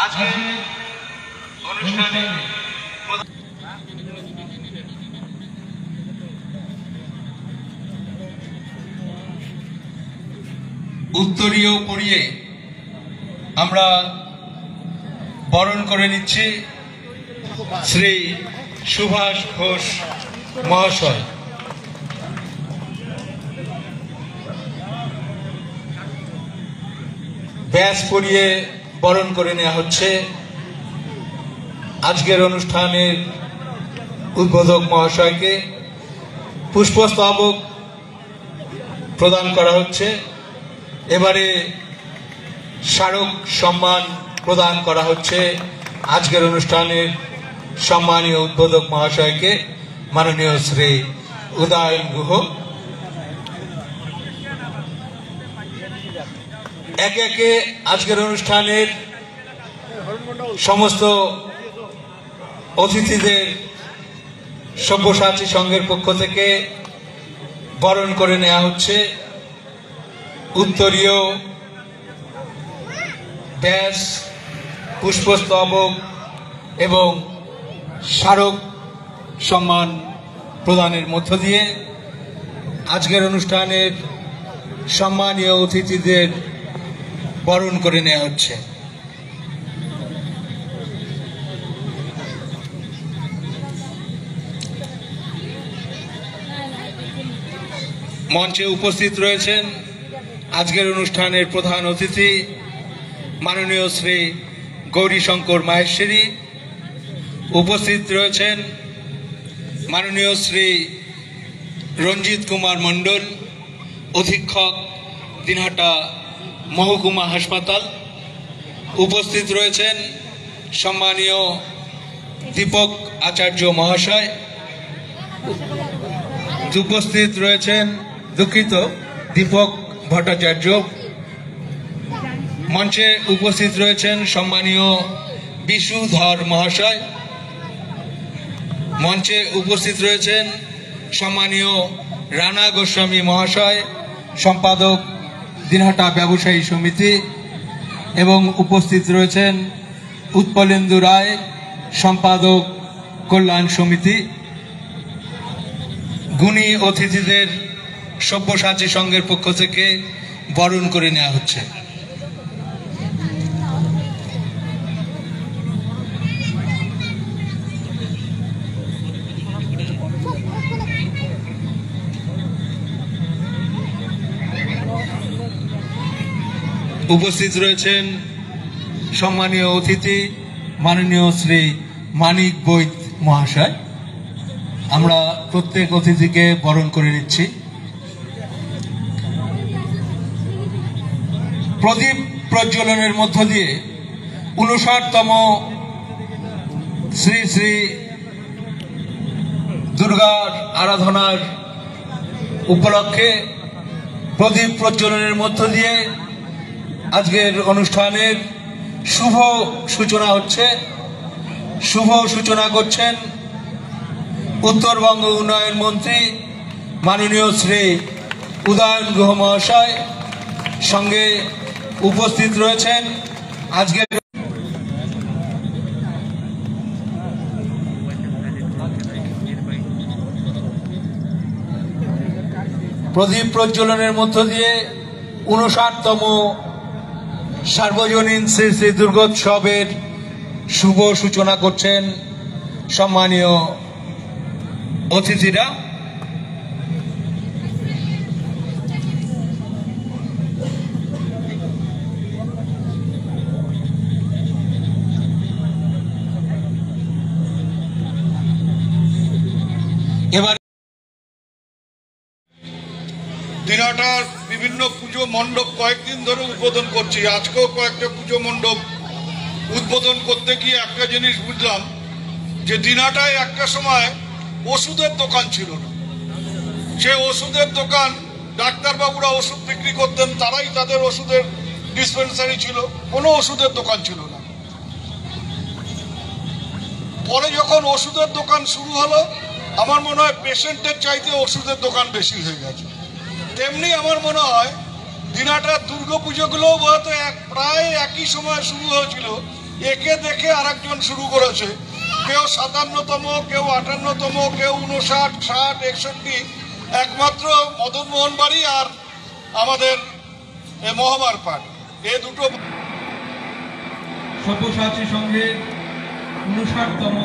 আজকে অনুষ্ঠানে উত্তরীয় পরিয়ে আমরা বরণ করে নিচ্ছি শ্রী সুভাষ ঘোষ মহাশয়। ব্যাস পরিয়ে বরণ করে নেওয়া হচ্ছে। আজকের অনুষ্ঠানের উদ্বোধক মহাশয়কে পুষ্পস্তবক প্রদান করা হচ্ছে। এবারে স্মারক সম্মান প্রদান করা হচ্ছে আজকের অনুষ্ঠানের সম্মানীয় উদ্বোধক মহাশয়কে, মাননীয় শ্রী উদয়ন গুহ। একে একে আজকের অনুষ্ঠানের সমস্ত অতিথিদের সব্যসাচী সংঘের পক্ষ থেকে বরণ করে নেওয়া হচ্ছে। উত্তরীয়, ব্যাস, পুষ্পস্তবক এবং স্মারক সম্মান প্রদানের মধ্য দিয়ে আজকের অনুষ্ঠানের সম্মানীয় অতিথিদের বরণ করে নেওয়া হচ্ছে। মঞ্চে উপস্থিত রয়েছেন আজকের অনুষ্ঠানের প্রধান অতিথি মাননীয় শ্রী গৌরীশঙ্কর মাহেশ্বরী। উপস্থিত রয়েছেন মাননীয় শ্রী রঞ্জিত কুমার মণ্ডল, অধীক্ষক দিনহাটা মহকুমা হাসপাতাল। উপস্থিত রয়েছেন সম্মানীয় দীপক আচার্য মহাশয়। উপস্থিত রয়েছেন দীপক ভট্টাচার্য। মঞ্চে উপস্থিত রয়েছেন সম্মানীয় বিশুধর মহাশয়। মঞ্চে উপস্থিত রয়েছেন সম্মানীয় রানা গোস্বামী মহাশয়, সম্পাদক দিনহাটা ব্যবসায়ী সমিতি, এবং উপস্থিত রয়েছেন উৎপলেন্দু রায়, সম্পাদক কল্যাণ সমিতি। গুণী অতিথিদের সব্যসাচী সংঘের পক্ষ থেকে বরণ করে নেওয়া হচ্ছে। উপস্থিত রয়েছেন সম্মানীয় অতিথি মাননীয় শ্রী মানিক বৈদ মহাশয়। আমরা প্রত্যেক অতিথিকে বরণ করে নিচ্ছি। প্রদীপ প্রজ্বলনের মধ্য দিয়ে 59তম শ্রী শ্রী দুর্গার আরাধনার উপলক্ষে প্রদীপ প্রজ্বলনের মধ্য দিয়ে আজকের অনুষ্ঠানের শুভ সূচনা হচ্ছে। শুভ সূচনা করছেন উত্তরবঙ্গ উন্নয়ন মন্ত্রী মাননীয় শ্রী উদয়ন গুহ মহাশয়। সঙ্গে উপস্থিত রয়েছেন আজকের প্রদীপ প্রজ্বলনের মধ্য দিয়ে 59তম সার্বজনীন শ্রী শ্রী দুর্গোৎসবের শুভ সূচনা করছেন সম্মানীয় অতিথিরা। এবার দিনহাটার বিভিন্ন পুজো মণ্ডপ কয়েকদিন ধরে উদ্বোধন করছি। আজকেও কয়েকটা পুজো মণ্ডপ উদ্বোধন করতে গিয়ে একটা জিনিস বুঝলাম যে দিনহাটায় একটা সময় ওষুধের দোকান ছিল না। সে ওষুধের দোকান, ডাক্তারবাবুরা ওষুধ বিক্রি করতেন, তারাই তাদের ওষুধের ডিসপেন্সারি ছিল, কোনো ওষুধের দোকান ছিল না। পরে যখন ওষুধের দোকান শুরু হলো, আমার মনে হয় পেশেন্টের চাইতে ওষুধের দোকান বেশি হয়ে গেছে। তেমনি আমার মনে হয় দিনহাটার দুর্গাপুজোগুলোও হয়তো প্রায় একই সময় শুরু হয়েছিল, একে দেখে আরেকজন শুরু করেছে, কেউ 57তম, কেউ 58তম, কেউ 59, 60, 61, একমাত্র মদন মোহন বাড়ি আর আমাদের মহামার পাঠ, এ দুটো। সব্যসাচী সংঘের 59তম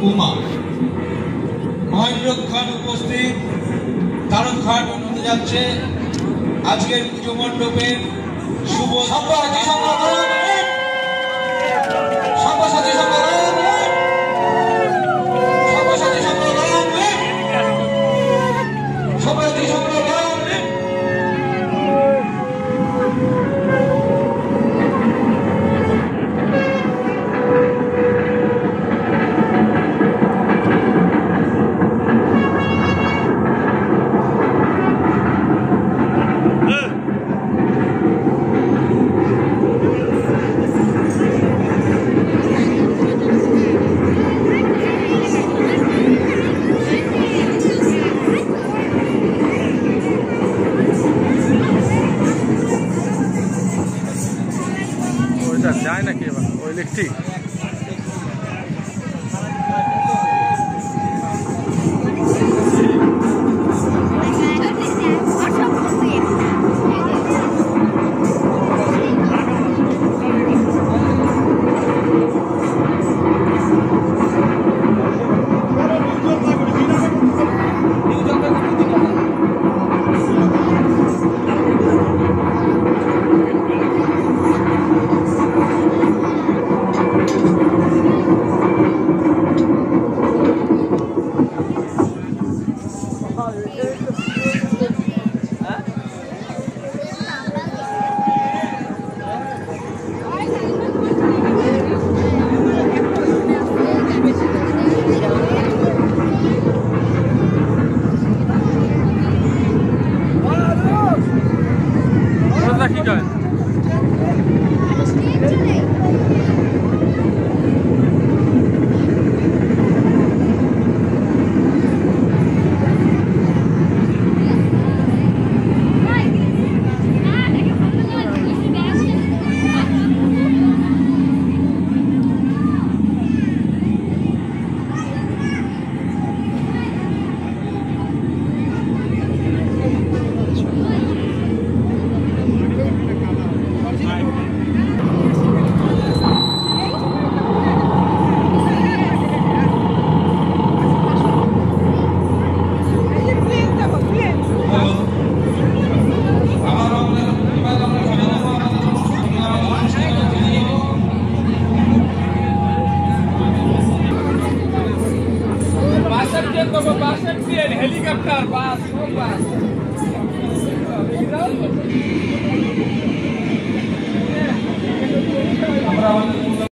উমা মহেন্দ্র খান উপস্থিত, তারক ঘাট হতে যাচ্ছে আজকের পুজো মণ্ডপের শুভ সব্যসাচী সব্যসাচী যায় নাকি এবার ওই ইলেকট্রিক কি কয় হেলিকপ্টার বাস